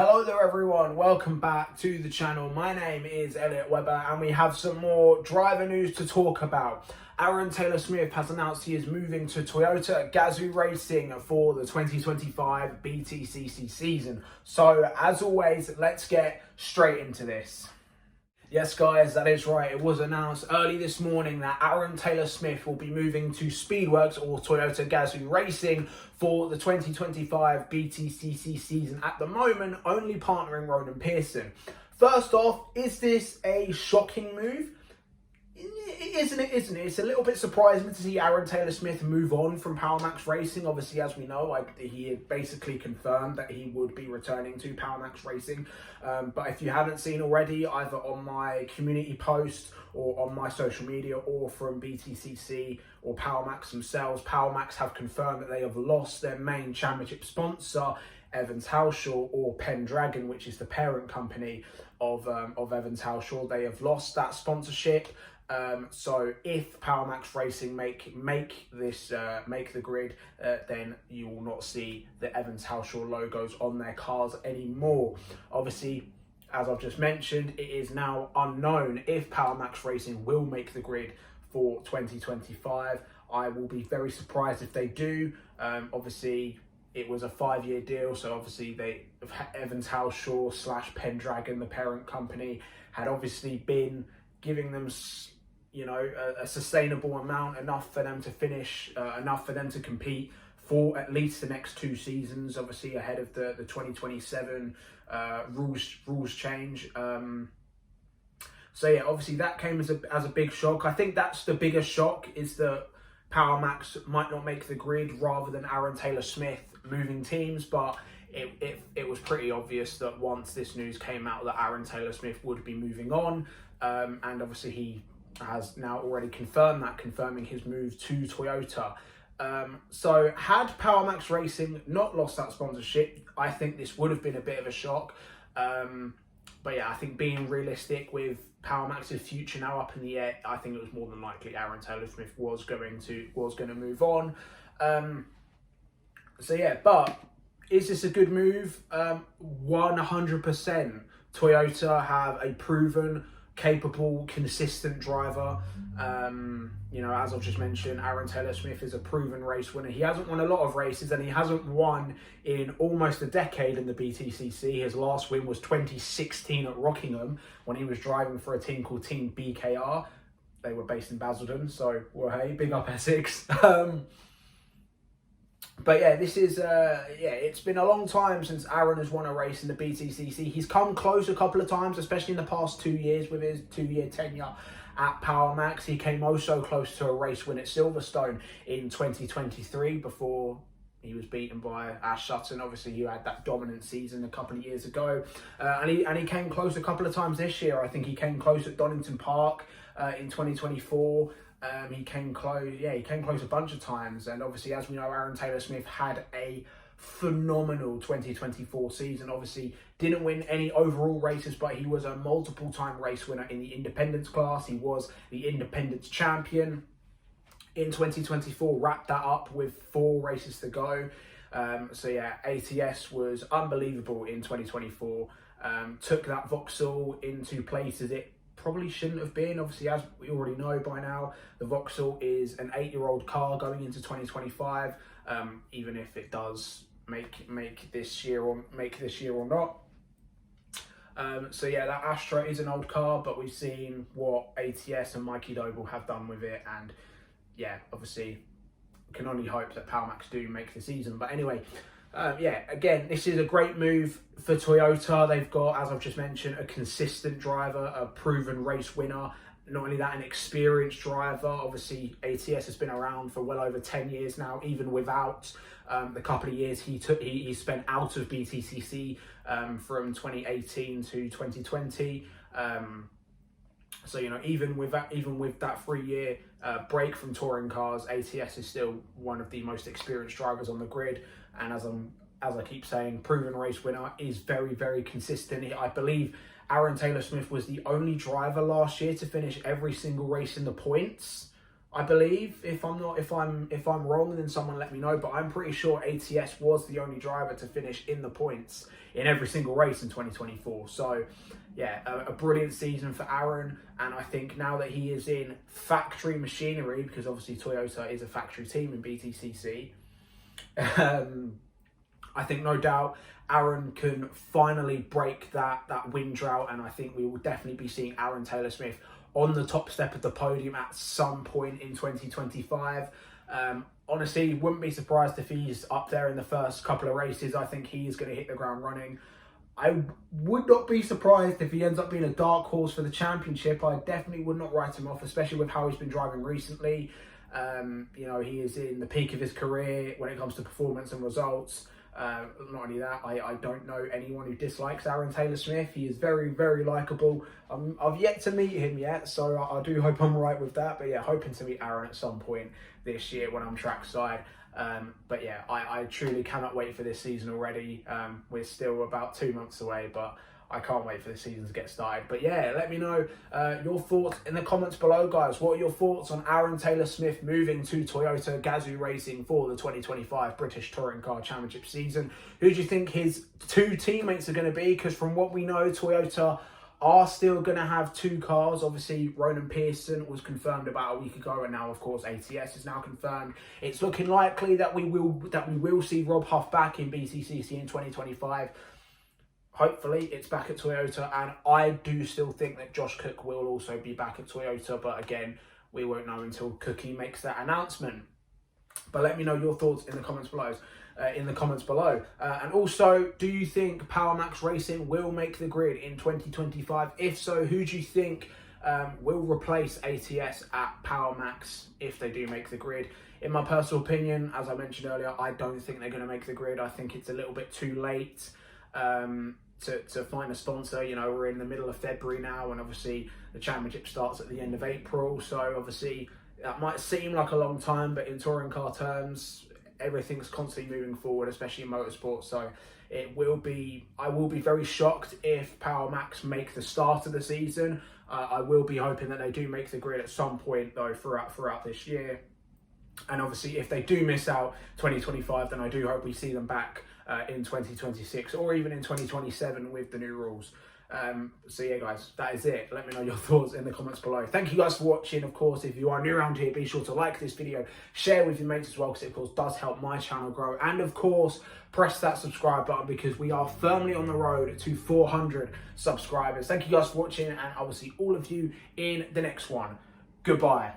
Hello there everyone, welcome back to the channel. My name is Elliot Webber and we have some more driver news to talk about. Aron Taylor-Smith has announced he is moving to Toyota Gazoo Racing for the 2025 BTCC season. So as always, let's get straight into this. Yes guys, that is right. It was announced early this morning that Aron Taylor-Smith will be moving to Speedworks or Toyota Gazoo Racing for the 2025 BTCC season. At the moment, only partnering Ronan Pearson. First off, is this a shocking move? Isn't it? It's a little bit surprising to see Aron Taylor-Smith move on from PowerMax Racing. Obviously, as we know, he had basically confirmed that he would be returning to PowerMax Racing. But if you haven't seen already, either on my community post or on my social media or from BTCC or PowerMax themselves, PowerMax have confirmed that they have lost their main championship sponsor, Evans Halshaw, or Pendragon, which is the parent company of Evans Halshaw. They have lost that sponsorship. So if PowerMax Racing make the grid, then you will not see the Evans Halshaw logos on their cars anymore. Obviously, as I've just mentioned, it is now unknown if PowerMax Racing will make the grid for 2025. I will be very surprised if they do. Obviously, it was a 5-year deal, so obviously Evans Halshaw / Pendragon, the parent company, had obviously been giving them, you know, a sustainable amount, enough for them to finish, enough for them to compete for at least the next 2 seasons, obviously ahead of the 2027 rules change. So yeah, obviously that came as a big shock. I think that's the biggest shock, is that PowerMax might not make the grid rather than Aron Taylor-Smith moving teams, but it was pretty obvious that once this news came out that Aron Taylor-Smith would be moving on, and obviously he has now already confirmed that, confirming his move to Toyota. So had PowerMax Racing not lost that sponsorship, I think this would have been a bit of a shock. But yeah, I think being realistic with PowerMax's future now up in the air, I think it was more than likely Aron Taylor-Smith was going to move on. So yeah, but is this a good move? 100%. Toyota have a proven, capable, consistent driver. You know, as I've just mentioned, Aron Taylor-Smith is a proven race winner. He hasn't won a lot of races, and he hasn't won in almost a decade in the BTCC. His last win was 2016 at Rockingham when he was driving for a team called Team BKR. They were based in Basildon, so well, hey, big up Essex. But yeah, this is, it's been a long time since Aron has won a race in the BTCC. He's come close a couple of times, especially in the past 2 years with his 2-year tenure at PowerMax. He came oh so close to a race win at Silverstone in 2023 before he was beaten by Ash Sutton. Obviously, he had that dominant season a couple of years ago. And he came close a couple of times this year. I think he came close at Donington Park in 2024. He came close a bunch of times, and obviously, as we know, Aron Taylor-Smith had a phenomenal 2024 season. Obviously, didn't win any overall races, but he was a multiple-time race winner in the independence class. He was the independence champion in 2024, wrapped that up with 4 races to go. So yeah, ATS was unbelievable in 2024. Took that Vauxhall into places it probably shouldn't have been. Obviously, as we already know by now, the Vauxhall is an 8-year-old car going into 2025. Even if it does make this year or not. So yeah, that Astra is an old car, but we've seen what ATS and Mikey Doble have done with it, and yeah, obviously can only hope that PowerMax do make the season. But anyway, yeah, again, this is a great move for Toyota. They've got, as I've just mentioned, a consistent driver, a proven race winner. Not only that, an experienced driver. Obviously, ATS has been around for well over 10 years now, even without the couple of years he spent out of BTCC from 2018 to 2020. So, you know, even with that 3-year break from touring cars, ATS is still one of the most experienced drivers on the grid. And as I keep saying, proven race winner, is very, very consistent. I believe Aron Taylor-Smith was the only driver last year to finish every single race in the points. I believe, if I'm wrong, then someone let me know. But I'm pretty sure ATS was the only driver to finish in the points in every single race in 2024. So, yeah, a brilliant season for Aron. And I think now that he is in factory machinery, because obviously Toyota is a factory team in BTCC, I think no doubt Aron can finally break that win drought, and I think we will definitely be seeing Aron Taylor-Smith on the top step of the podium at some point in 2025. Honestly, wouldn't be surprised if he's up there in the first couple of races. I think he is going to hit the ground running. I would not be surprised if he ends up being a dark horse for the championship. I definitely would not write him off, especially with how he's been driving recently. You know, he is in the peak of his career when it comes to performance and results. Not only that, I don't know anyone who dislikes Aron Taylor-Smith. He is very, very likeable. I've yet to meet him yet, so I do hope I'm right with that. But yeah, hoping to meet Aron at some point this year when I'm trackside. But yeah, I truly cannot wait for this season already. We're still about 2 months away, but I can't wait for the season to get started. But yeah, let me know your thoughts in the comments below, guys. What are your thoughts on Aron Taylor-Smith moving to Toyota Gazoo Racing for the 2025 British Touring Car Championship season? Who do you think his two teammates are going to be? Because from what we know, Toyota are still going to have two cars. Obviously, Ronan Pearson was confirmed about a week ago, and now, of course, ATS is now confirmed. It's looking likely that we will see Rob Huff back in BTCC in 2025. Hopefully, it's back at Toyota, and I do still think that Josh Cook will also be back at Toyota, but again, we won't know until Cookie makes that announcement. But let me know your thoughts in the comments below. And also, do you think Power Max Racing will make the grid in 2025? If so, who do you think will replace ATS at Power Max if they do make the grid? In my personal opinion, as I mentioned earlier, I don't think they're going to make the grid. I think it's a little bit too late to find a sponsor. You know, we're in the middle of February now, and obviously the championship starts at the end of April. So obviously that might seem like a long time, but in touring car terms, everything's constantly moving forward, especially in motorsport. So I will be very shocked if Power Max make the start of the season. I will be hoping that they do make the grid at some point though throughout this year. And obviously, if they do miss out 2025, then I do hope we see them back in 2026 or even in 2027 with the new rules. So yeah, guys, that is it. Let me know your thoughts in the comments below. Thank you guys for watching. Of course, if you are new around here, be sure to like this video, share with your mates as well, because it of course does help my channel grow. And of course, press that subscribe button, because we are firmly on the road to 400 subscribers. Thank you guys for watching, and I will see all of you in the next one. Goodbye.